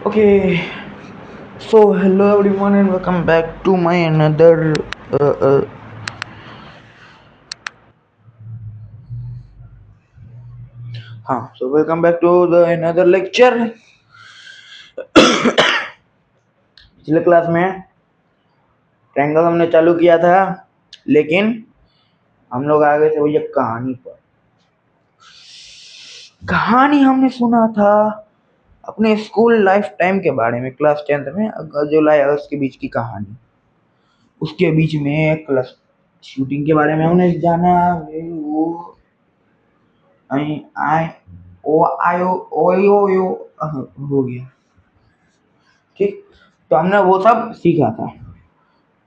Okay, so hello everyone and welcome back to my another. Uh, uh, so welcome back to the another lecture. पिछले class में triangle हमने चालू किया था, लेकिन हम लोग आ गए थे भैया कहानी पर। कहानी हमने सुना था अपने स्कूल लाइफ टाइम के बारे में, क्लास 10th में जुलाई अगस्त के बीच की कहानी। उसके बीच में क्लास शूटिंग के बारे में हमने जाना। वो आई आई ओ आयो ओयो यो हो गया। ठीक, तो हमने वो सब सीखा था।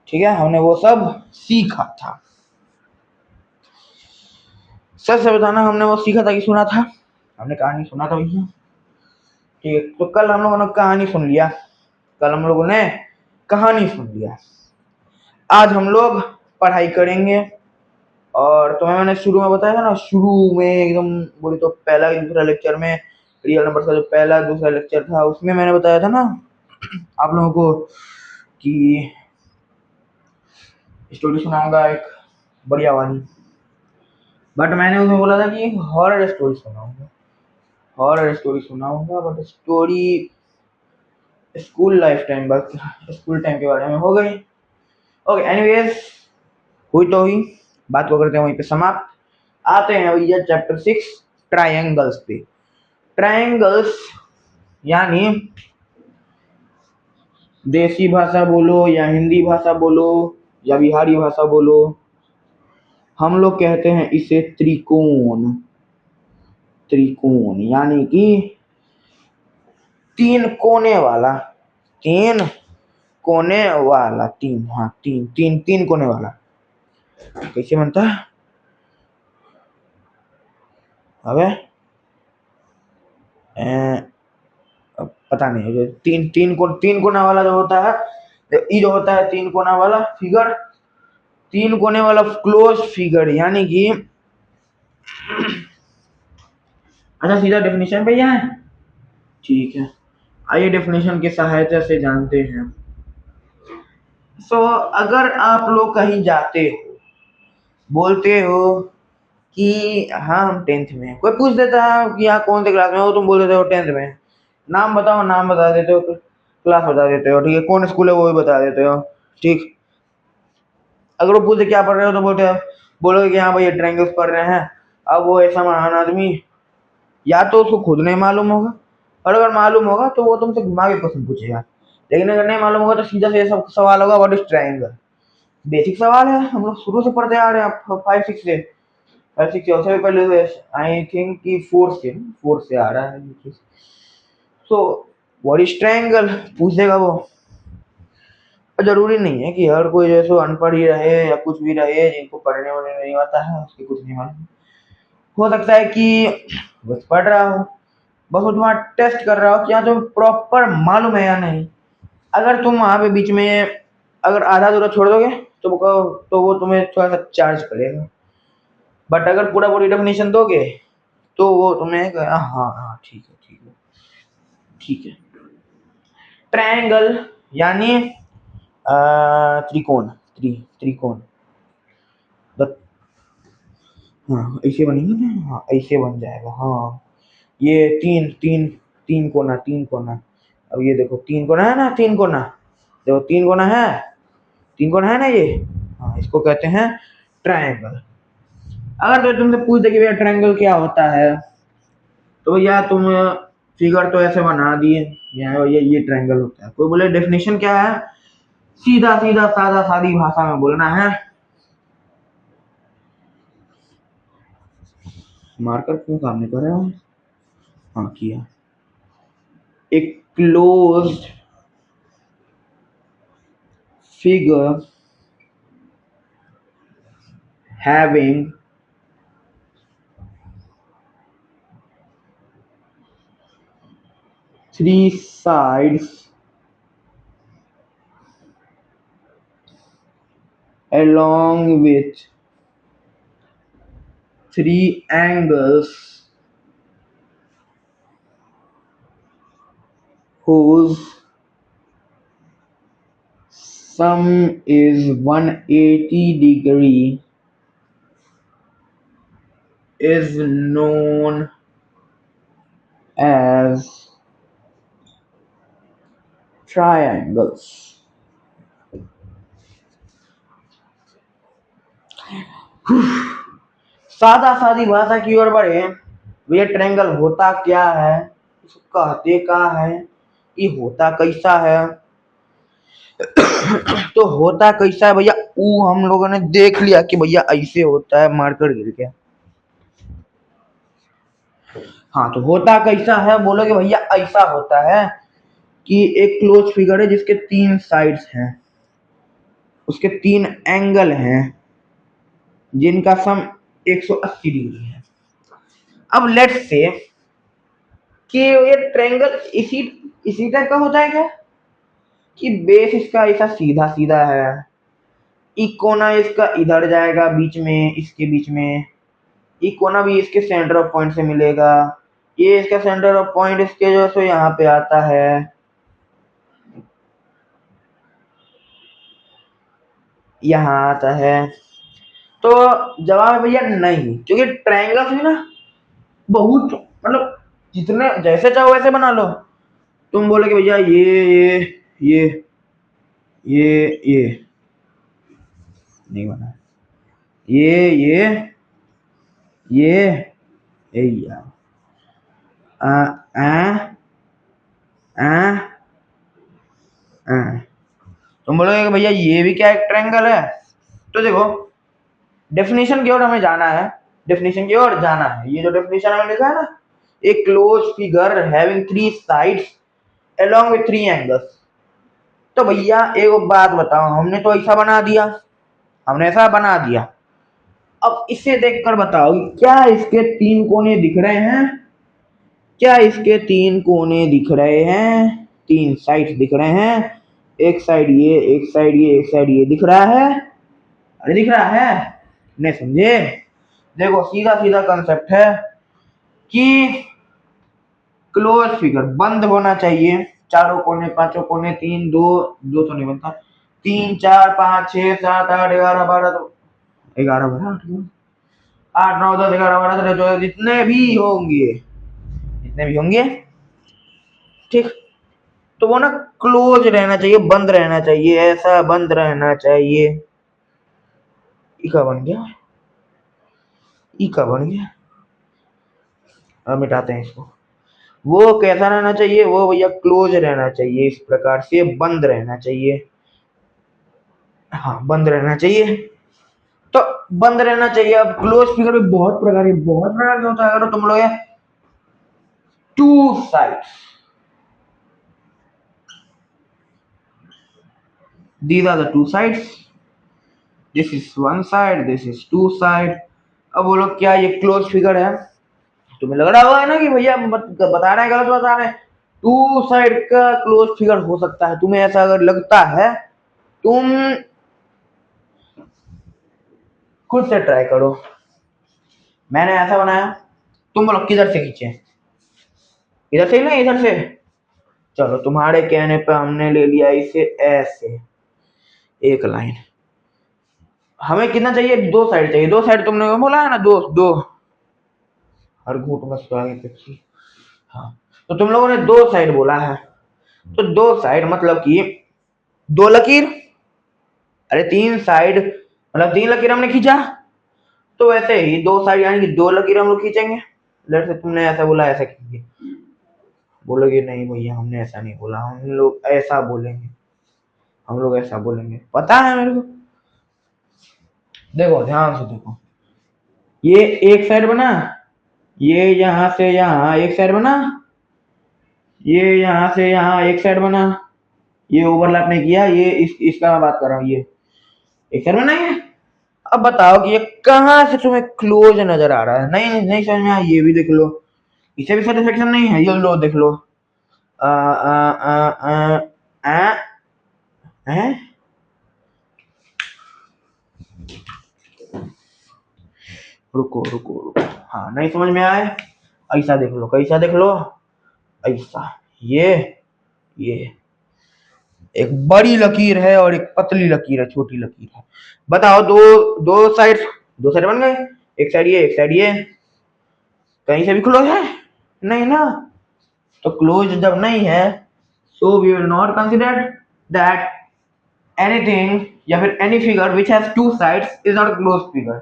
ठीक है, हमने वो सब सीखा था। सच से बताना, हमने वो सीखा था कि सुना था? हमने कहानी सुना था भैया। ठीक है, तो कल हम लोगों ने कहानी सुन लिया। कल हम लोगों ने कहानी सुन लिया। आज हम लोग पढ़ाई करेंगे। और तुम्हें मैंने शुरू में बताया था ना, शुरू में एकदम बोली तो पहला दूसरा लेक्चर में रियल नंबर का जो पहला दूसरा लेक्चर था, उसमें मैंने बताया था ना आप लोगों को कि स्टोरी सुनाऊंगा एक बढ़िया वाली। बट मैंने उसमें बोला था कि हॉरर स्टोरी सुनाऊंगा, हॉरर स्टोरी सुनाऊंगा। But story school life time, बस स्कूल टाइम के बारे में हो गई। ओके, एनीवेज, हुई तो हुई, बात को करते हैं वहीं पे समाप्त। आते हैं भैया चैप्टर 6 ट्रायंगल्स पे। ट्रायंगल्स यानी देसी भाषा बोलो या हिंदी भाषा बोलो या बिहारी भाषा बोलो, हम लोग कहते हैं इसे त्रिकोण। त्रिकोण यानी कि तीन कोने वाला, तीन कोने वाला, तीन, हाँ तीन तीन तीन कोने वाला। कैसे बनता है अबे? पता नहीं, जो तीन कोना वाला जो होता है, ये जो होता है तीन कोना वाला फिगर, तीन कोने वाला क्लोज फिगर यानी कि अच्छा, सीधा डेफिनेशन पे जाए। ठीक है, आइए डेफिनेशन की सहायता से जानते हैं। सो अगर आप लोग कहीं जाते हो, बोलते हो कि हाँ हम 10th में, कोई पूछ देता है कि हाँ कौन से क्लास में हो, तुम बोल देते हो 10th में। नाम बताओ, नाम बता देते हो, क्लास बता देते हो। ठीक है, कौन स्कूल है वो भी बता देते हो। ठीक, अगर वो पूछे क्या पढ़ रहे हो तो बोलोगे कि हाँ भैया ट्रायंगल्स पढ़ रहे हैं। अब वो ऐसा महान आदमी, या तो उसको खुद नहीं मालूम होगा, और अगर मालूम होगा तो वो तुमसे घुमा के क्वेश्चन पूछेगा। लेकिन अगर नहीं मालूम होगा तो सीधा से सब सवाल होगा, व्हाट इज ट्रायंगल। बेसिक सवाल है, हम लोग शुरू से पढ़ते आ रहे हैं 5 6 से। 5 6 से पहले आई थिंक कि फोर्थ से आ रहा है। सो व्हाट इज ट्रायंगल पूछेगा वो। जरूरी नहीं है कि हर कोई जैसे अनपढ़ ही रहे या कुछ भी रहे, जिनको पढ़ने वढ़ने नहीं आता है उसके कुछ नहीं मालूम। हो सकता है कि बस पढ़ रहा हो, बस वो तुम्हारा टेस्ट कर रहा हो कि हाँ तुम्हें प्रॉपर मालूम है या नहीं। अगर तुम वहां पे बीच में अगर आधा अधूरा छोड़ दोगे तो वो तुम्हें थोड़ा सा चार्ज करेगा। बट अगर पूरा पूरी डेफिनेशन दोगे तो वो तुम्हें हाँ हाँ ठीक है ठीक है ठीक है। ट्रायंगल यानी त्रिकोण, त्रिकोण। हाँ ऐसे बनेंगे ना, हाँ ऐसे बन जाएगा। हाँ ये तीन तीन तीन कोना, तीन कोना। अब ये देखो तीन कोना है ना, तीन कोना, देखो तीन कोना है, तीन कोना है ना ये। हाँ, इसको कहते हैं ट्रायंगल। अगर तो तुमसे पूछ दे कि भैया ट्रायंगल क्या होता है, तो भैया तुम फिगर तो ऐसे बना दिए, ये ट्रायंगल होता है। कोई बोले डेफिनेशन क्या है, सीधा सीधा सादा सादी भाषा में बोलना है। मार्कर क्यों काम नहीं कर रहा है? हाँ किया। एक closed figure having three sides along with three angles whose sum is 180 degree is known as triangles. सादा सादी भाषा की ओर बढ़े। ये ट्रायंगल होता क्या है, इसको कहते क्या है, ये होता कैसा है। तो होता कैसा है भैया, वो हम लोगों ने देख लिया कि भैया ऐसे होता है मार्कर गिर के। हाँ, तो होता कैसा है बोलोगे भैया, ऐसा होता है कि एक क्लोज फिगर है जिसके 3 साइड्स हैं, उसके 3 एंगल हैं जिनका सम 180 डिग्री है। अब लेट्स से कि ये ट्रायंगल इसी टाइप का होता है क्या, कि बेस इसका ऐसा सीधा सीधा है, एक कोना इसका इधर जाएगा बीच में, इसके बीच में एक कोना भी इसके सेंटर ऑफ पॉइंट से मिलेगा, ये इसका सेंटर ऑफ पॉइंट इसके जो सो यहाँ पे आता है, यहाँ आता है। तो जवाब है भैया नहीं, क्योंकि ट्रायंगल्स भी ना बहुत मतलब जितने जैसे चाहो वैसे बना लो। तुम बोलोगे भैया ये ये नहीं बना, ये यार आ आ आ आ तुम बोलोगे कि भैया ये भी क्या एक ट्रायंगल है। तो देखो डेफिनेशन की ओर हमें जाना है, डेफिनेशन की ओर जाना है। ये जो डेफिनेशन हमें लिखा है ना, a close figure having 3 sides along with 3 angles. तो भैया एक बात बताओ, हमने तो ऐसा बना दिया, हमने ऐसा बना दिया। अब इसे देखकर बताओ क्या इसके 3 कोने दिख रहे हैं, क्या इसके 3 कोने दिख रहे हैं, 3 साइड्स दिख रहे हैं, एक साइड ये, एक साइड ये, एक साइड ये दिख रहा है। अरे दिख रहा है, नहीं समझे। देखो सीधा सीधा कंसेप्ट है कि क्लोज फिगर बंद होना चाहिए, चारों कोने, पांचों कोने, 3 2 2 तो नहीं बनता, 3 4 5 6 7 8 11 12 तो 11 12 8 9 10 11 12 13 14 जितने भी होंगे ठीक। तो वो ना क्लोज रहना चाहिए, बंद रहना चाहिए, ऐसा बंद रहना चाहिए। इका बन गया, इका बन गया। अब मिटाते हैं इसको। वो कैसा रहना चाहिए, वो भैया क्लोज रहना चाहिए, इस प्रकार से बंद रहना चाहिए। हाँ बंद रहना चाहिए, तो बंद रहना चाहिए। अब क्लोज फिगर भी बहुत प्रकार के होता है। अगर तुम लोग 2 sides, these are the 2 sides, this is 1 side, this is 2 side। अब बोलो क्या ये क्लोज फिगर है, तुम्हें लग रहा होगा ना कि भैया बता रहे हैं, गलत बता रहे हैं। 2 साइड का क्लोज फिगर हो सकता है, तुम्हें ऐसा अगर लगता है तुम खुद से ट्राई करो। मैंने ऐसा बनाया, तुम बोलो किधर से खींचे, इधर से ना इधर से। चलो तुम्हारे कहने पे हमने ले लिया इसे ऐसे, एक लाइन। हमें कितना चाहिए, 2 साइड चाहिए। 2 साइड तुमने बोला है ना, दो दो हर घूट बस आगे पीछे। हाँ, तो तुम लोगों ने 2 साइड बोला है, तो 2 साइड मतलब कि 2 लकीर। अरे 3 साइड मतलब 3 लकीर हमने खींचा, तो वैसे ही 2 साइड यानी कि 2 लकीर हम लोग खींचेंगे। लेट से तुमने ऐसा बोला, ऐसा कीजिए। बोलोगे नहीं भैया हमने ऐसा नहीं बोला, हम लोग ऐसा बोलेंगे, हम लोग ऐसा बोलेंगे, पता है मेरे को। देखो ध्यान से देखो, ये एक साइड बना, ये यहां से यहां एक साइड बना, ये यहां से यहां एक साइड बना, ये ओवरलैप नहीं किया, ये इसका मैं बात कर रहा हूँ, ये एक साइड बना है। अब बताओ कि ये कहां से तुम्हें क्लोज नजर आ रहा है। नहीं नहीं समझ में आया, ये भी देख लो, इसे भी सेटिस्फेक्शन नहीं है, ये लो देख लो। आ, आ, आ, आ, आ, आ, रुको रुको रुको, हाँ नहीं समझ में आए, ऐसा देख लो, कैसा देख लो, ऐसा, ये ये एक बड़ी लकीर है और एक पतली लकीर है, छोटी लकीर है। बताओ, दो साइड बन गए, एक साइड ये एक साइड ये, कहीं से भी क्लोज है नहीं ना। तो क्लोज जब नहीं है, so we will not consider that anything या फिर any figure which has two sides is not close figure.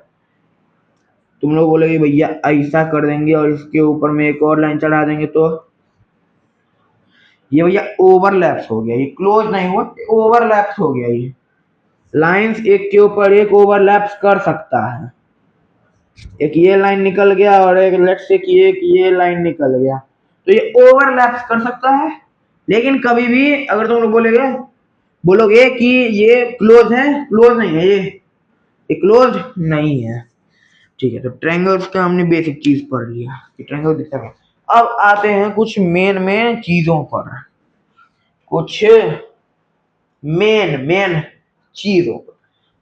तुम लोग बोलोगे भैया ऐसा कर देंगे और इसके ऊपर में एक और लाइन चढ़ा देंगे तो ये भैया ओवरलैप्स हो गया, ये क्लोज नहीं हुआ, ओवरलैप्स हो गया। ये लाइंस एक के ऊपर एक ओवरलैप्स कर सकता है। एक ये लाइन निकल गया और एक लेट्स से कि एक ये लाइन निकल गया, तो ये ओवरलैप्स कर सकता है। लेकिन कभी भी अगर तुम लोग बोलोगे कि ये क्लोज है, क्लोज नहीं है, ये क्लोज नहीं है। ठीक है, तो ट्रायंगल्स का हमने बेसिक चीज पढ़ लिया कि ट्रायंगल दिखता है। अब आते हैं कुछ मेन चीजों पर, कुछ मेन चीजों पर।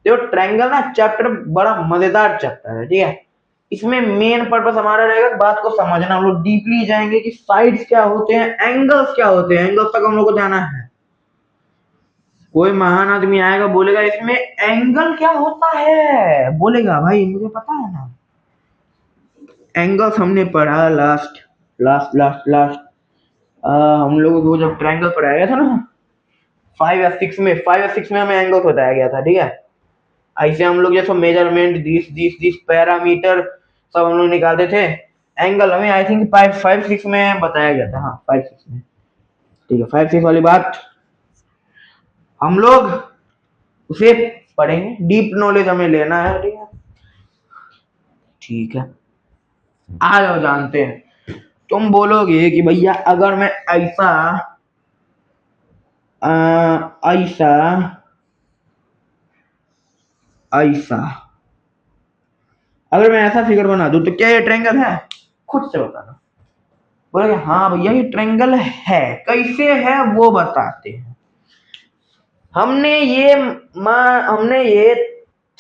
देखो, ट्रायंगल ना चैप्टर बड़ा मजेदार चैप्टर है, ठीक है। इसमें मेन पर्पस हमारा रहेगा बात को समझना। हम लोग डीपली जाएंगे कि साइड्स क्या होते हैं, एंगल्स क्या होते हैं, एंगल्स तक हम लोग को जाना है। कोई महान आदमी आएगा बोलेगा इसमें एंगल क्या होता है, बोलेगा भाई मुझे पता है ना। एंगल्स हमने पढ़ा लास्ट हम लोगों को जब ट्रायंगल पढ़ाया गया था ना 5 या 6 में हमें एंगल्स बताया गया था, ठीक है। ऐसे हम लोग जैसे मेजरमेंट दिस पैरामीटर सब हम लोग निकालते थे। एंगल हमें आई थिंक 5-6 में बताया गया था, हाँ 5-6 में, ठीक है। 5-6 वाली बात हम लोग उसे पढ़ेंगे, डीप नॉलेज हमें लेना है, ठीक है। ठीक है, आ जाओ जानते हैं। तुम बोलोगे कि भैया अगर मैं ऐसा ऐसा ऐसा अगर मैं ऐसा फिगर बना दूं तो क्या ये ट्रायंगल है, खुद से बताना। बोलेगे हाँ भैया ये ट्रायंगल है, कैसे है वो बताते हैं। हमने ये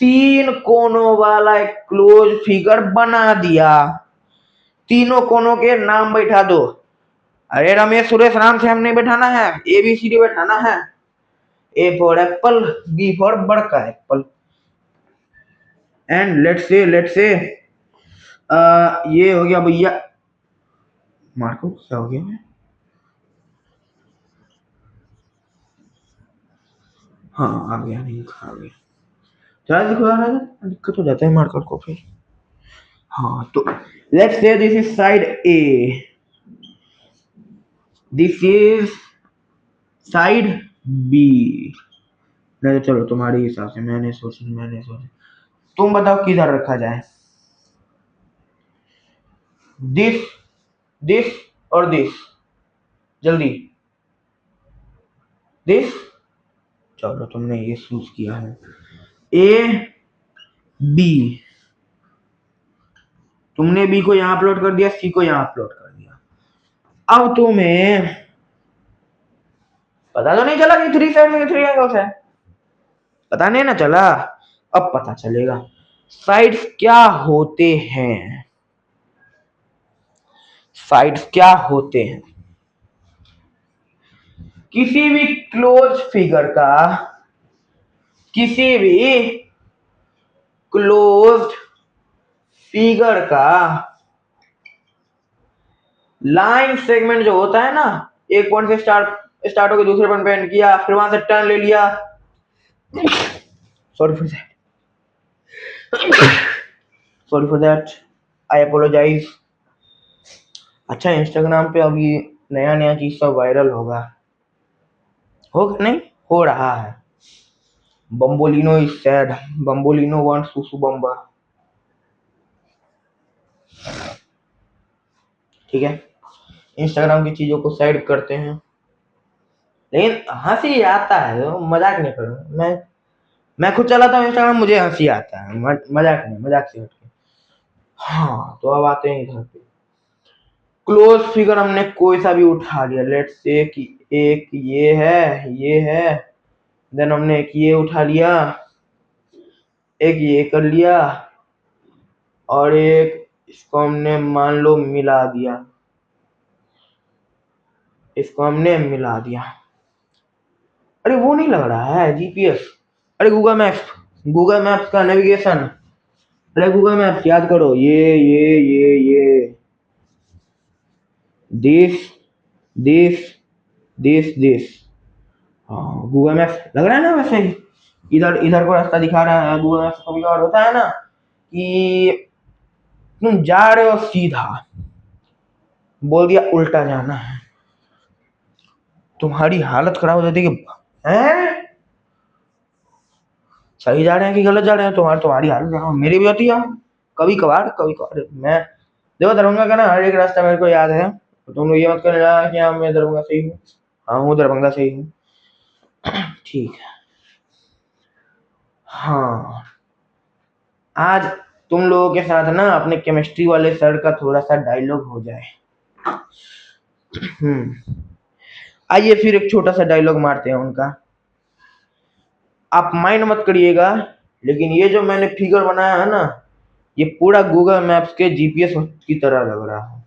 3 कोनों वाला एक क्लोज फिगर बना दिया। तीनों कोनों के नाम बैठा दो। अरे रमेश सुरेश राम से हम नहीं बैठाना है, ABCD बैठाना है। A for Apple, B for बड़का एप्पल, एंड लेट्स से ये हो गया भैया, मार्को क्या हो गया, हाँ आ गया, नहीं आ गया, चार्ज दिखा रहा है, दिक्कत हो जाता है मार्कर को फिर। हाँ तो let's say this is side A, this is side B। नहीं चलो तुम्हारे हिसाब से, मैंने सोचा तुम बताओ किधर रखा जाए, दिस और दिस, जल्दी दिस। चलो तुमने ये चूज किया है A B, तुमने B को यहां अपलोड कर दिया, C को यहां अपलोड कर दिया। अब तुम्हें पता तो नहीं चला कि 3 साइड में 3 एंगल्स है, पता नहीं ना चला, अब पता चलेगा। साइड्स क्या होते हैं, साइड्स क्या होते हैं किसी भी क्लोज फिगर का, किसी भी क्लोज्ड फिगर का लाइन सेगमेंट जो होता है ना, एक पॉइंट से स्टार्ट होकर दूसरे पॉइंट पे एंड किया, फिर वहां से टर्न ले लिया, sorry for that, I apologise. अच्छा, इंस्टाग्राम पे अभी नया चीज सब वायरल होगा, नहीं हो रहा है। बम्बोलिनो इज सैड, बम्बोलिनो वांट्स सुसु बम्बा, ठीक है। इंस्टाग्राम की चीजों को साइड करते हैं, लेकिन हंसी आता है, तो मजाक नहीं करूँ मैं खुद चलाता हूँ इंस्टाग्राम, मुझे हंसी आता है, मजाक नहीं, मजाक से हटके। हाँ तो अब आते हैं इधर पे, क्लोज फिगर हमने कोई सा भी उठा लिया, लेट्स से कि एक ये है, देन हमने एक ये उठा लिया, एक ये कर लिया, और एक इसको हमने मान लो मिला दिया, इसको हमने मिला दिया। अरे वो नहीं लग रहा है जीपीएस। अरे गूगल मैप्स का नेविगेशन। अरे गूगल मैप्स याद करो, ये देश देश देश देश। हाँ गूगल मैप्स लग रहा है ना वैसे ही। इधर इधर को रास्ता दिखा रहा है गूगल मैप्स। कभी और होता है ना कि तुम जा रहे हो सीधा, बोल दिया उल्टा जाना है, तुम्हारी हालत खराब हो जाती है कि हैं सही जा रहे हैं कि गलत जा रहे हैं। तुम्हारी हालत खराब मेरी भी होती है कभी कभार। मैं देखो दरभंगा का ना हर एक रास्ता मेरे को याद है, तो तुम लोग ये मत करना कि हाँ मैं दरभंगा से ही हूँ। हाँ हूँ दरभंगा से ही हूँ। ठीक है। हाँ आज तुम लोगों के साथ ना अपने केमिस्ट्री वाले सर का थोड़ा सा डायलॉग हो जाए। आइए फिर एक छोटा सा डायलॉग मारते हैं उनका। आप माइंड मत करिएगा, लेकिन ये जो मैंने फिगर बनाया है ना, ये पूरा गूगल मैप्स के जीपीएस की तरह लग रहा है।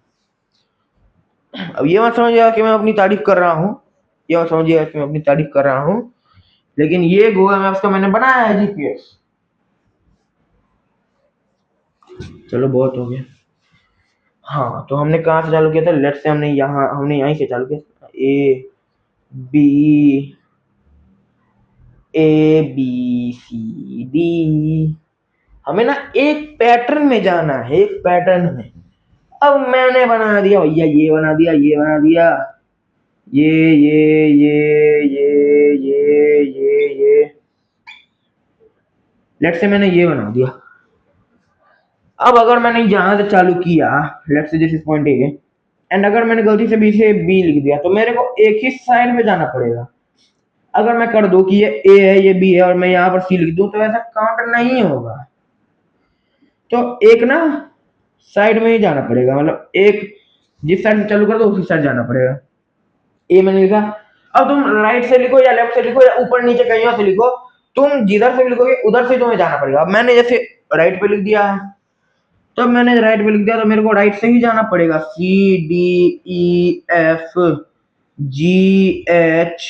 अब ये मत समझिएगा कि मैं अपनी तारीफ कर रहा हूँ, ये मत समझिएगा कि मैं अपनी तारीफ कर रहा हूँ, लेकिन ये गूगल मैप्स का मैंने बनाया है जीपीएस। चलो बहुत हो गया। हाँ तो हमने कहाँ से चालू किया था? लेट्स से हमने यहीं से चालू किया। B C D. हमें ना एक पैटर्न में जाना है, एक पैटर्न में। अब मैंने बना दिया भैया, ये बना दिया, ये बना दिया, ये लेट्स से मैंने ये बना दिया। अब अगर मैंने यहां से चालू किया, let's say this is point A, and अगर मैंने गलती से बी से बी लिख दिया, तो मेरे को एक ही साइड में जाना पड़ेगा। अगर मैं कर दूं कि ये ए है ये बी है और मैं यहाँ पर सी लिख दूं, तो ऐसा काउंट नहीं होगा। तो एक ना साइड में ही जाना पड़ेगा, मतलब एक जिस साइड चालू कर दो उसी साइड जाना पड़ेगा। ए मैंने लिखा। अब तुम राइट से लिखो या लेफ्ट से लिखो या ऊपर नीचे कहीं से लिखो, तुम जिधर से लिखोगे उधर से तुम्हें जाना पड़ेगा। अब मैंने जैसे राइट पे लिख दिया है, तो मैंने राइट पे लिख दिया, तो मेरे को राइट से ही जाना पड़ेगा। C D E F G H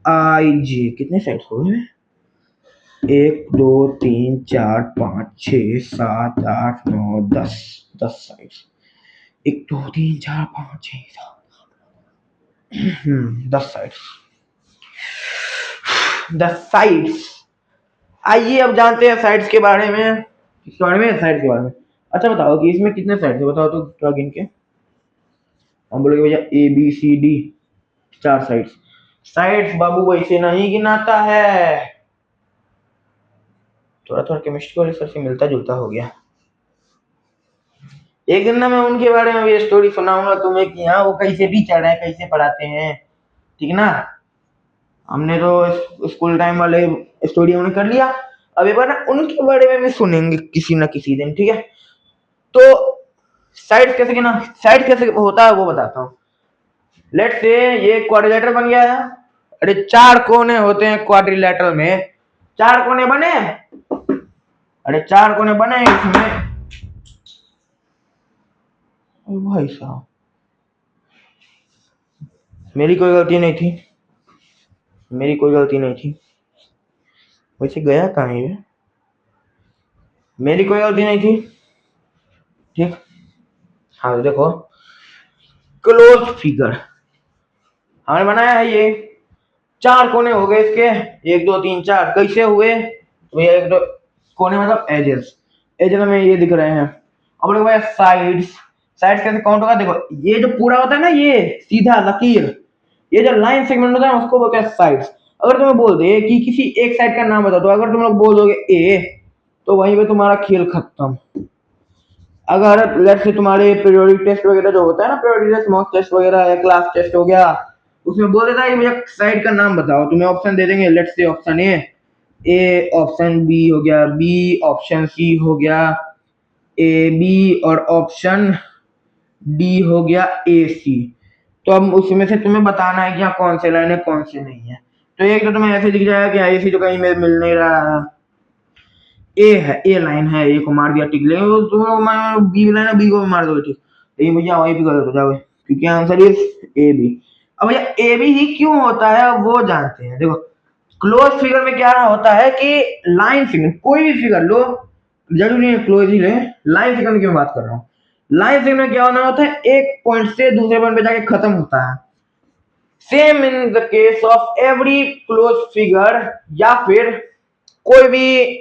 I J. कितने साइड हो गए? 1 2 3 4 5 6 7 8 9 10 साइड। 1 2 3 4 5 6 7 10 side, 10 sides. आइए अब जानते हैं साइड्स के बारे में। किसके बारे में? साइड के बारे में। अच्छा बताओ कि इसमें कितने साइड है, बताओ तो क्या गिन के। हम बोलेंगे भैया A B C D 4 sides. Sides बाबू वैसे नहीं गिनाता है। थोड़ा थोड़ा केमिस्ट्री वाले सर से मिलता जुलता हो गया। एक दिन ना मैं उनके बारे में ये स्टोरी सुनाऊंगा तुम्हें कि हाँ वो कैसे टीचर है, कैसे पढ़ाते हैं। ठीक ना? हमने तो स्कूल टाइम वाले स्टोरी हमने कर लिया, अब एक बार ना उनके बारे में भी सुनेंगे किसी ना किसी दिन। ठीक है? तो साइड कैसे गिना, साइड कैसे होता है वो बताता हूँ। लेट्स से ये क्वाड्रिलेटरल बन गया है। अरे 4 कोने होते हैं क्वाड्रिलेटरल में, 4 कोने बने। अरे 4 कोने बने इसमें। भाई साहब मेरी कोई गलती नहीं थी, मेरी कोई गलती नहीं थी। वैसे गया कहाँ है ये? मेरी कोई गलती नहीं थी। ठीक। हाँ तो देखो क्लोज फिगर हमने बनाया है। ये 4 कोने हो गए इसके, 1 2 3 4। कैसे हुए? तो ये 1 2 कोने मतलब एजेस, एजेस में ये दिख रहे हैं। अब देखो भाई साइड्स, साइड्स कैसे काउंट होगा? देखो ये जो पूरा होता है ना, ये सीधा लकीर, ये जो लाइन सेगमेंट होता है उसको बोलते हैं साइड्स। अगर तुम्हें बोल दे कि किसी एक साइड का नाम बताओ, तो अगर तुम लोग बोल दोगे ए, तो वहीं पे तुम्हारा खेल खत्म। अगर लेट्स से तुम्हारे पीरियोडिक टेस्ट वगैरह जो होता है ना, पीरियोडिक टेस्ट, मॉक टेस्ट वगैरह या क्लास टेस्ट हो गया, उसमें बोल देता है कि मुझे साइड का नाम बताओ, तुम्हें ऑप्शन दे देंगे। Let's say option A option B हो गया, बी ऑप्शन सी हो गया, ए बी, और ऑप्शन डी हो गया ए सी। तो अब उसमें से तुम्हें बताना है कि हाँ कौन से लाइन है कौन से नहीं है। तो एक तो तुम्हें ऐसे दिख जाएगा कि ए सी तो कहीं मिल नहीं रहा है, ए है, ए लाइन है, ए को मार दिया टिक। लेकिन तुम बी लाइन है, बी को भी मार दो ठीक, लेकिन भैया वहीं पे गलत हो जाओगे क्योंकि आंसर इज ए बी। अब ये ए बी ही क्यों होता है वो जानते हैं। देखो क्लोज फिगर में क्या होता है कि लाइन सेगमेंट, कोई भी फिगर लो, जरूरी नहीं क्लोज ही ले, लाइन सेगमेंट की मैं बात कर रहा हूँ। लाइन सेगमेंट में क्या होना होता है, एक पॉइंट से दूसरे पॉइंट पे जाके खत्म होता है। Same in the case of every close figure, या फिर कोई भी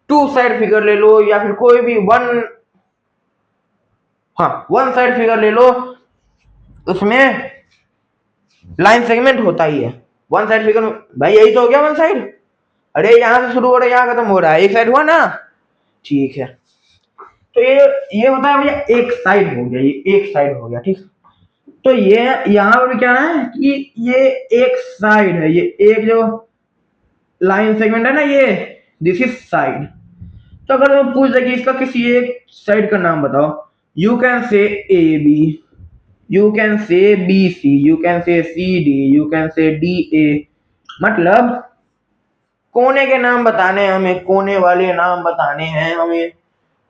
टू साइड फिगर ले लो, या फिर कोई भी वन साइड फिगर ले लो, उसमें लाइन सेगमेंट होता ही है। वन साइड फिगर भाई यही तो हो गया वन साइड। अरे यहां से शुरू हो रहा है यहां खत्म हो रहा है, एक साइड हुआ ना, ठीक है। तो ये होता है भैया एक साइड हो गया, ये एक साइड हो गया, ठीक। तो ये यहां पर भी क्या है कि ये एक साइड है, ये एक जो लाइन सेगमेंट है ना, ये दिस इज साइड। तो अगर वो पूछ दे कि इसका किसी एक साइड का नाम बताओ, you can say A B, you can say B C, you can say C D, you can say D A. मतलब कोने के नाम बताने हैं हमें, कोने वाले नाम बताने हैं हमें,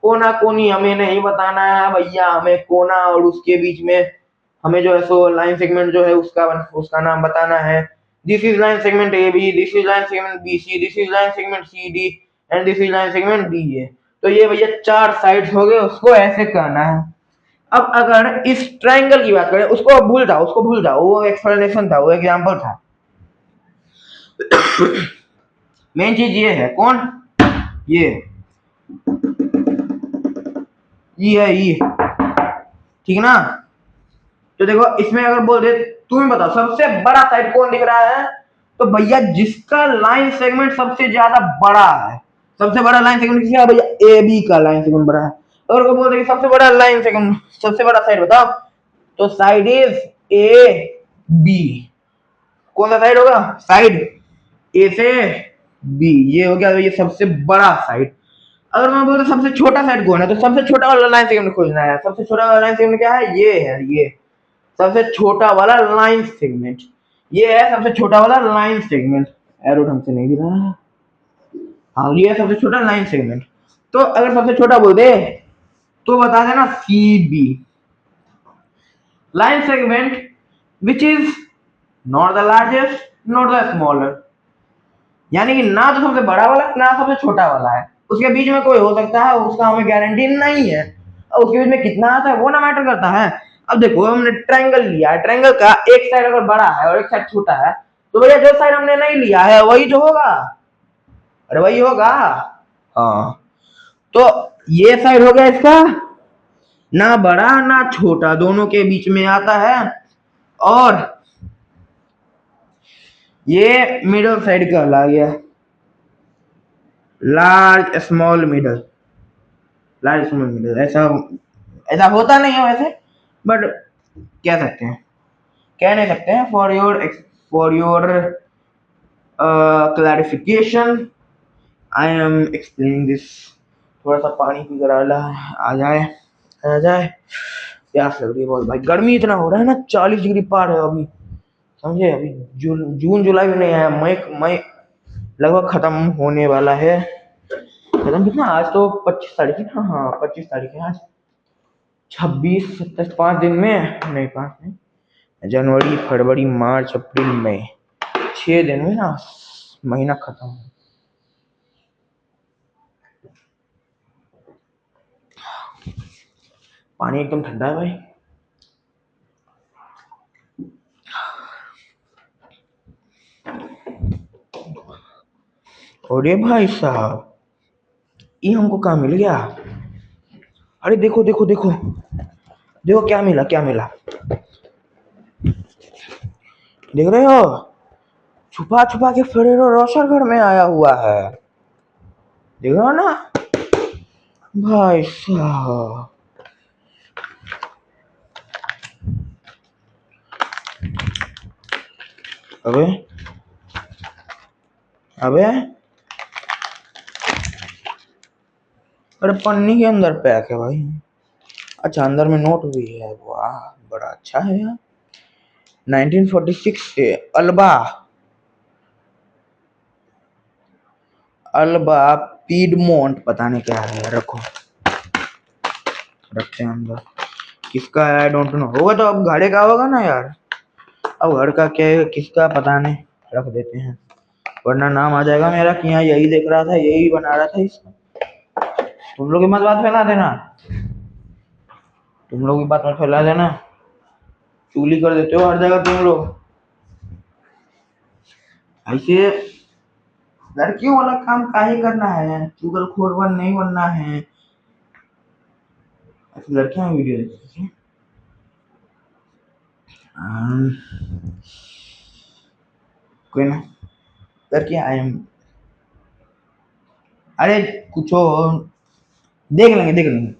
कोना कोनी हमें नहीं बताना है भैया, हमें कोना और उसके बीच में हमें जो है सो लाइन सेगमेंट जो है उसका नाम बताना है। This is line segment A B, this is line segment B C, this is line segment C D and this is line segment D A. तो ये भैया चार साइड्स हो गए, उसको ऐसे करना है। अब अगर इस ट्रायंगल की बात करें, उसको भूल जाओ, उसको भूल जाओ, वो एक्सप्लेनेशन था, वो एग्जांपल था। मेन चीज ये है, कौन ये है ये, ठीक ना। तो देखो इसमें अगर बोल दे तुम्हें बताओ सबसे बड़ा साइड कौन दिख रहा है, तो भैया जिसका लाइन सेगमेंट सबसे ज्यादा बड़ा है, सबसे बड़ा लाइन सेगमेंट किसका है भैया, ए बी का लाइन सेगमेंट बड़ा है। और को बोल दे कि सबसे बड़ा लाइन सेगमेंट, सबसे बड़ा साइड बताओ, तो साइड इज ए बी। कौन सा साइड होगा, साइड ए से बी, ये हो गया ये सबसे बड़ा साइड। अगर मैं बोलूं सबसे छोटा साइड कौन है, तो सबसे छोटा वाला लाइन सेगमेंट खोजना है। सबसे छोटा वाला लाइन सेगमेंट क्या है, ये है, ये सबसे छोटा वाला लाइन सेगमेंट, ये है सबसे छोटा वाला लाइन सेगमेंट। एरो ढंग से नहीं दिख रहा है, हाँ ये है सबसे छोटा लाइन सेगमेंट। तो अगर सबसे छोटा बोल दे तो बता देना C B, line segment which is not the largest not the smaller, यानी कि ना तो सबसे बड़ा वाला ना सबसे छोटा वाला है, उसके बीच में कोई हो सकता है, उसका हमें गारंटी नहीं है, और उसके बीच में कितना आता है वो ना मैटर करता है। अब देखो हमने ट्रायंगल लिया है, ट्रायंगल का एक साइड अगर बड़ा है और एक साइड छोटा है, तो भैया जो साइड हमने नहीं लिया है वही जो होगा, अरे वही होगा। हाँ तो ये साइड हो गया इसका ना बड़ा ना छोटा, दोनों के बीच में आता है। और ये मिडल साइड का ला गया, large small middle, large small middle. ऐसा होता नहीं है वैसे, बट कह सकते हैं, कह नहीं सकते हैं। For your clarification I am explaining this. थोड़ा सा पानी पी कर आ जाए, प्यास लग रही है बहुत भाई, गर्मी इतना हो रहा है ना, 40 डिग्री पार है अभी, समझे। अभी जून जुलाई में नहीं आया, मई लगभग खत्म होने वाला है। खत्म कितना, आज तो 25 तारीख है, हाँ 25 तारीख है आज। 26 27 5 दिन में नहीं, 5 नहीं, जनवरी फरवरी मार्च अप्रैल मई, 6 दिन में ना महीना खत्म। पानी एकदम ठंडा है भाई। अरे भाई साहब ये हमको कहाँ मिल गया, अरे देखो देखो देखो देखो क्या मिला, क्या मिला देख रहे हो, छुपा छुपा के फेरेरो रोशर घर में आया हुआ है, देख रहे हो ना भाई साहब। अबे अबे अरे पन्नी के अंदर पैक है भाई, अच्छा अंदर में नोट भी है, वाह बड़ा अच्छा है यार। 1946 से अल्बा पीडमोंट, पता नहीं क्या है, रखो रखते हैं अंदर, किसका है आई डोंट नो, होगा तो अब गाड़ी का होगा ना यार, अब घर का क्या है किसका पता नहीं, रख देते हैं वरना नाम आ जाएगा मेरा कि यहाँ यही देख रहा था, यही बना रहा था इसका। तुम लोग की मत बात फैला देना, तुम लोग की बात मत फैला देना, चूली कर देते हो हर जगह तुम लोग। ऐसे लड़कियों वाला काम काहे करना है, चुगलखोर नहीं बनना है। ऐसे लड़कियां वीडियो देखती हैं। कोई ना, लड़कियां आई अरे कुछ देख लेंगे देख लेंगे।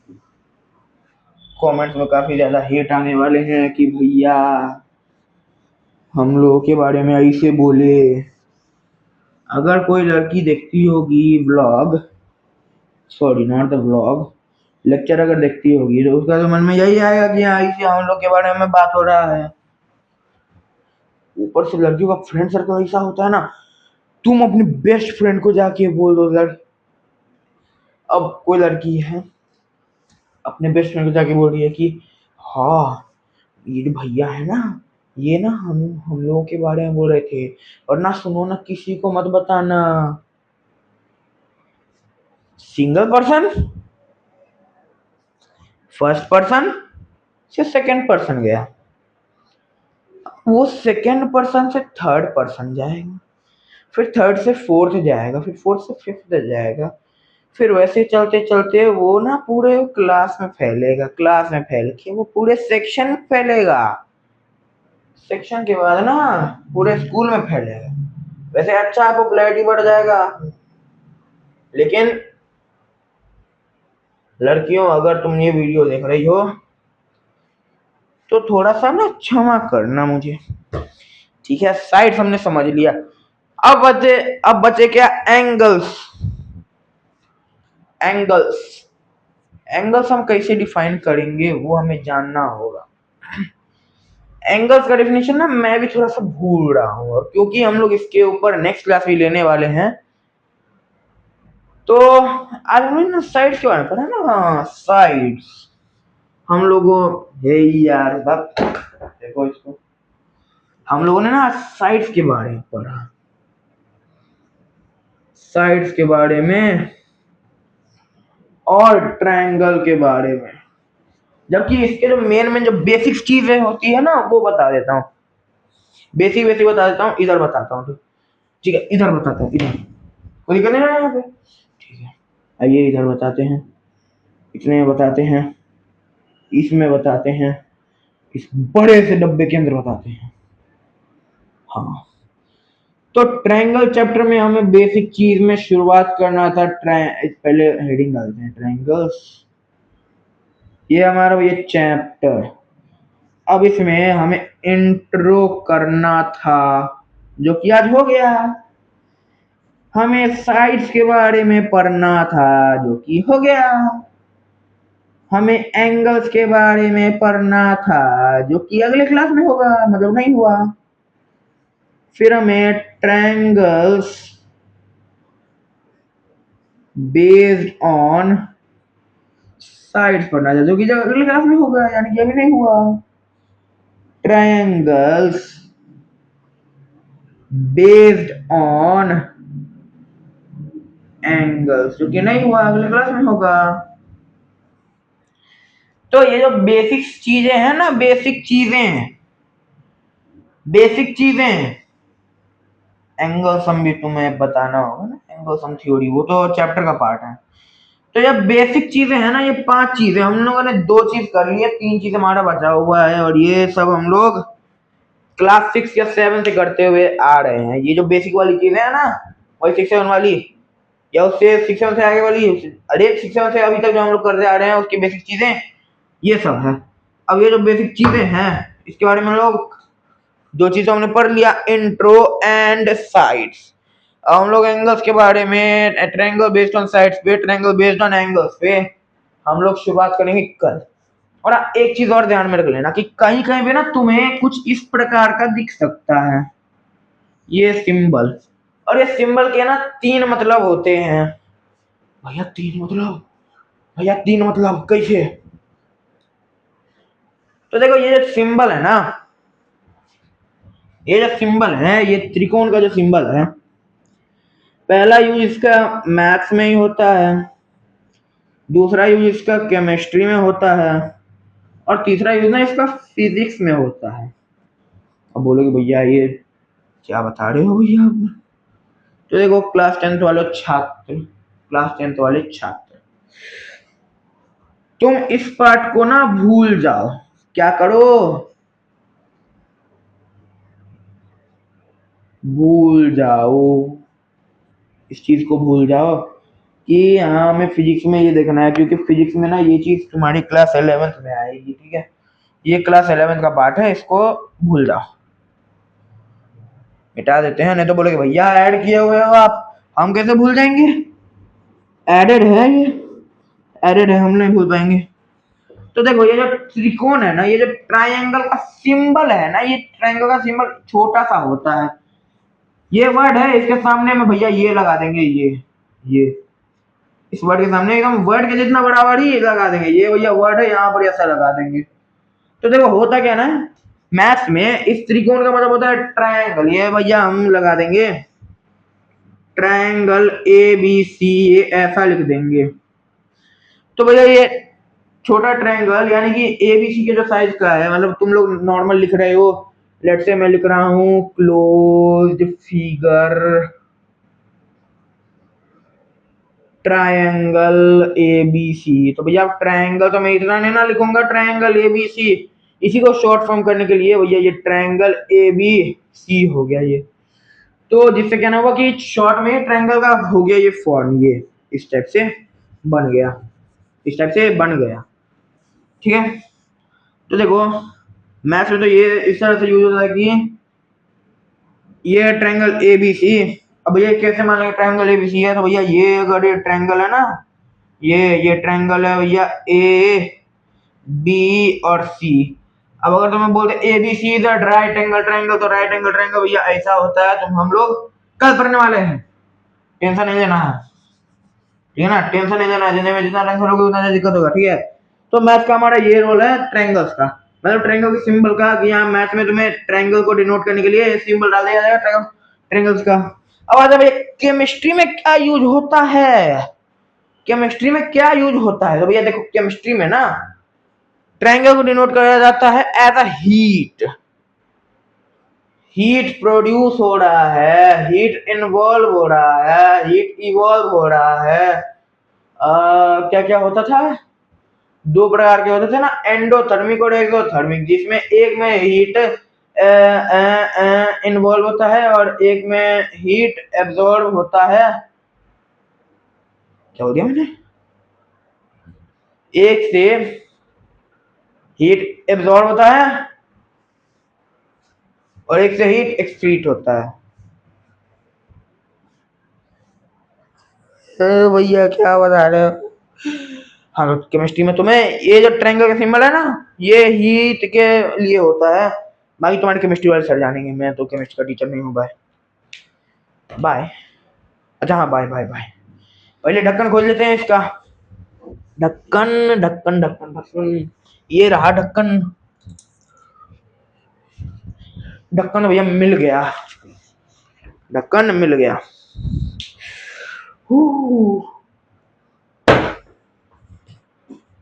कमेंट्स में काफी ज्यादा हेट आने वाले हैं कि भैया हम लोगों के बारे में ऐसे बोले। अगर कोई लड़की देखती होगी vlog, sorry not the vlog, lecture अगर देखती होगी तो उसका तो मन में यही आएगा कि हाँ ऐसे हम लोग के बारे में बात हो रहा है। ऊपर से लड़कियों का फ्रेंड सर्कल ऐसा होता है ना, तुम अपने बेस्ट फ्रेंड को जाके बोल दो अब कोई लड़की है अपने बेस्ट फ्रेंड को जाके बोल रही है कि हाँ ये जो भैया है ना, ये ना हम लोगों के बारे में बोल रहे थे, और ना सुनो ना किसी को मत बताना। सिंगल पर्सन फर्स्ट पर्सन से सेकंड पर्सन गया, वो सेकंड पर्सन से थर्ड पर्सन जाएगा, फिर थर्ड से फोर्थ जाएगा, फिर फोर्थ से फिफ्थ जाएगा, फिर वैसे चलते चलते वो ना पूरे क्लास में फैलेगा, क्लास में फैल के वो पूरे सेक्शन में फैलेगा, सेक्शन के बाद ना पूरे स्कूल में फैलेगा। वैसे अच्छा पॉपुलैरिटी बढ़ जाएगा। लेकिन लड़कियों अगर तुम ये वीडियो देख रही हो तो थोड़ा सा ना क्षमा करना मुझे, ठीक है। साइड हमने समझ लिया, अब बचे क्या, एंगल्स। एंगल्स एंगल्स हम कैसे डिफाइन करेंगे वो हमें जानना होगा। एंगल्स का डेफिनेशन ना मैं भी थोड़ा सा भूल रहा हूँ, और क्योंकि हम लोग इसके ऊपर नेक्स्ट क्लास भी लेने वाले हैं तो आज हमने ना साइड्स के बारे में पढ़ा ना। हाँ साइड्स हम लोगों, हे यार बाप देखो इसको, हम लोगों ने ना साइड्स के बारे में पढ़ा, साइड्स के बारे में और ट्रायंगल के बारे में। जबकि इसके जो मेन जो बेसिक चीजें होती है ना वो बता देता हूँ, बेसिक बता देता हूँ, इधर बताता हूँ, ठीक है इधर बताता हूँ, इधर कोई दिक्कत नहीं है यहाँ पे, ठीक है। आइए इधर बताते हैं, इतने बताते हैं, इसमें बताते हैं, इस बड़े से डब्बे के अंदर बताते हैं। हाँ तो ट्रायंगल चैप्टर में हमें बेसिक चीज में शुरुआत करना था। पहले हेडिंग डालते हैं ट्रायंगल्स, ये हमारा ये चैप्टर। अब इसमें हमें इंट्रो करना था जो कि आज हो गया, हमें साइड्स के बारे में पढ़ना था जो कि हो गया, हमें एंगल्स के बारे में पढ़ना था जो कि अगले क्लास में होगा, मतलब नहीं हुआ। फिर हमें ट्रायंगल्स बेस्ड ऑन साइड्स पढ़ना था जो कि अगले क्लास में होगा, यानी कि अभी नहीं हुआ। ट्रायंगल्स बेस्ड ऑन एंगल्स जो कि नहीं हुआ, अगले क्लास में होगा। तो ये जो बेसिक चीजें हैं ना, बेसिक चीजें एंगल सम भी तुम्हें बताना होगा ना, एंगल सम थ्योरी वो तो चैप्टर का पार्ट है। तो ये बेसिक चीजें हैं ना, ये 5 चीजें हम लोगों ने 2 चीज कर ली है, 3 चीज हमारा बचा हुआ है, और ये सब हम लोग क्लास 6 या 7 से करते हुए आ रहे हैं। ये जो बेसिक वाली चीजें है ना, वही 6 7 वाली, या उससे 6 7 से आगे वाली, अरे 6 7 से अभी तक जो हम लोग करते आ रहे हैं उसकी बेसिक चीजें ये सब है। अब ये जो बेसिक चीजें हैं इसके बारे में लोग 2 चीजों हमने पढ़ लिया, इंट्रो एंड साइड्स। अब हम लोग एंगल्स के बारे में, ट्रायंगल बेस्ड ऑन साइड्स पे, ट्रायंगल बेस्ड ऑन एंगल्स पे हम लोग शुरुआत करेंगे कल। और एक चीज और ध्यान में रख लेना कि कहीं कहीं पे ना तुम्हें कुछ इस प्रकार का दिख सकता है ये सिंबल, और ये सिंबल के ना 3 मतलब होते हैं। भैया 3 मतलब कैसे? तो देखो ये जो सिंबल है ना, ये जो सिंबल है, ये त्रिकोण का जो सिंबल है, पहला यूज इसका मैथ्स में ही होता है, दूसरा यूज इसका केमिस्ट्री में होता है, और तीसरा यूज ना इसका फिजिक्स में होता है। अब बोलोगे भैया ये क्या बता रहे हो भैया आप? तो देखो क्लास टेंथ वाले छात्र, तुम इस पार्ट को ना भूल जाओ। क्या करो? भूल जाओ, इस चीज को भूल जाओ कि हाँ हमें फिजिक्स में ये देखना है, क्योंकि फिजिक्स में ना ये चीज तुम्हारी क्लास 11th में आएगी। ठीक है, ये क्लास 11th का पार्ट है, इसको भूल जाओ, मिटा देते हैं। नहीं तो बोलोगे भैया ऐड किए हुए हो आप, हम कैसे भूल जाएंगे? एडेड है, ये एडेड है, हम नहीं भूल पाएंगे। तो देखो ये जो त्रिकोण है ना, ये जो ट्रायंगल का सिंबल है ना, ये ट्रायंगल का सिंबल छोटा सा होता है। ये वर्ड है, इसके सामने में भैया ये लगा देंगे, ये इस वर्ड के सामने एकदम वर्ड के जितना बड़ा वर्ड ही लगा देंगे। ये भैया वर्ड है, यहाँ पर ऐसा लगा देंगे। तो देखो होता क्या ना, मैथ्स में इस त्रिकोण का मतलब होता है ट्रायंगल। ये भैया हम लगा देंगे ट्रायंगल ABC, ये ऐसा लिख देंगे। तो भैया ये छोटा ट्रायंगल यानी कि ABC के जो साइज का है, मतलब तुम लोग नॉर्मल लिख रहे हो, लेट से मैं लिख रहा हूं क्लोज्ड फिगर ट्रायंगल ABC। तो भैया ट्रायंगल तो मैं इतना नहीं ना लिखूंगा, ट्रायंगल ABC, इसी को शॉर्ट फॉर्म करने के लिए भैया ये ट्रायंगल ABC हो गया ये। तो जिससे क्या होगा कि शॉर्ट में ट्रायंगल का हो गया ये फॉर्म, ये इस टाइप से बन गया, इस टाइप से बन गया। ठीक है, तो देखो मैथ्स में तो ये इस तरह से यूज होता है कि ये ट्रायंगल ABC। अब भैया कैसे मान लेंगे ट्रायंगल ABC है? तो भैया ये अगर ये ट्रायंगल है ना, ये ट्रायंगल है भैया AB और C। अब अगर तुम्हें बोलते ABC is a right angle triangle, तो राइट एंगल ट्रायंगल भैया ऐसा होता है। तो हम लोग कल पढ़ने वाले हैं, टेंशन नहीं लेना है, ठीक है ना, टेंशन नहीं लेना है। जितने में जितना टेंशन होगा उतना दिक्कत होगा। ठीक है, तो मैथ का हमारा ये रोल है ट्रायंगल्स का, मतलब ट्रायंगल के सिंबल का, कि यहाँ मैथ में तुम्हें ट्रायंगल को डिनोट करने के लिए सिंबल डाल दिया जाएगा ट्रायंगल्स का। अब आता है केमिस्ट्री में क्या यूज होता है? केमिस्ट्री में क्या यूज होता है? तो भैया देखो केमिस्ट्री में ना ट्रायंगल को डिनोट किया जाता है as a heat. Heat produce हो रहा है, हीट इन्वॉल्व हो रहा है, हीट इवॉल्व हो रहा है। क्या क्या होता था? दो प्रकार के होते थे ना, एंडोथर्मिक और एक्सोथर्मिक, जिसमें एक में हीट इन्वॉल्व होता है और एक में हीट एब्जॉर्ब होता है। क्या हो गया मैंने? एक से हीट एब्जॉर्ब होता है और एक से हीट एक्सक्रीट होता है। भैया क्या बता रहे हो? हाँ, तो केमिस्ट्री में तुम्हें ये जो ट्रायंगल का सिंबल है ना, ये हीट के लिए होता है। बाकी तुम्हारे केमिस्ट्री वाले सर जानेंगे, मैं तो केमिस्ट्री का टीचर नहीं हूँ। Bye bye. अच्छा हाँ, बाय बाय बाय। पहले ढक्कन खोल लेते हैं इसका। ढक्कन ढक्कन ढक्कन ढक्कन, ये रहा ढक्कन। ढक्कन भैया मिल गया, ढक्कन मिल गया।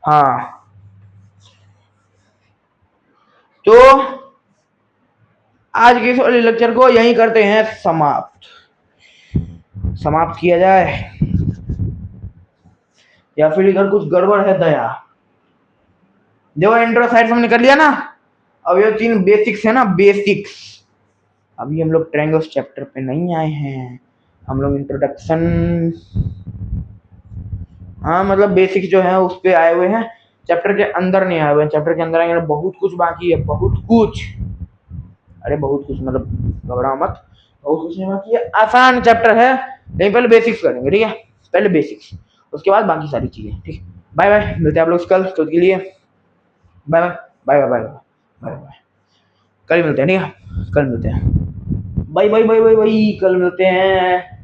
हाँ, तो आज के इस वाले लेक्चर को यहीं करते हैं समाप्त। समाप्त किया जाए या फिर इधर कुछ गड़बड़ है दया? देखो इंट्रो साइड हमने कर लिया ना। अब ये 3 बेसिक्स है ना, बेसिक्स। अभी हम लोग ट्रायंगल्स चैप्टर पे नहीं आए हैं, हम लोग इंट्रोडक्शन, हाँ मतलब बेसिक्स जो है उस पे आए हुए हैं, चैप्टर के अंदर नहीं आए हुए हैं। चैप्टर के अंदर आएंगे, बहुत कुछ बाकी है, बहुत कुछ। अरे बहुत कुछ मतलब घबराओ मत, बहुत कुछ नहीं बाकी है, आसान चैप्टर है। लेकिन पहले बेसिक्स करेंगे, ठीक है? पहले बेसिक्स, उसके बाद बाकी सारी चीजें। ठीक, बाय बाय, मिलते हैं आप लोग कल, तो के लिए bye bye bye bye bye bye bye. कल मिलते हैं, ठीक है? कल मिलते हैं, bye bye bye bye bye, कल मिलते हैं।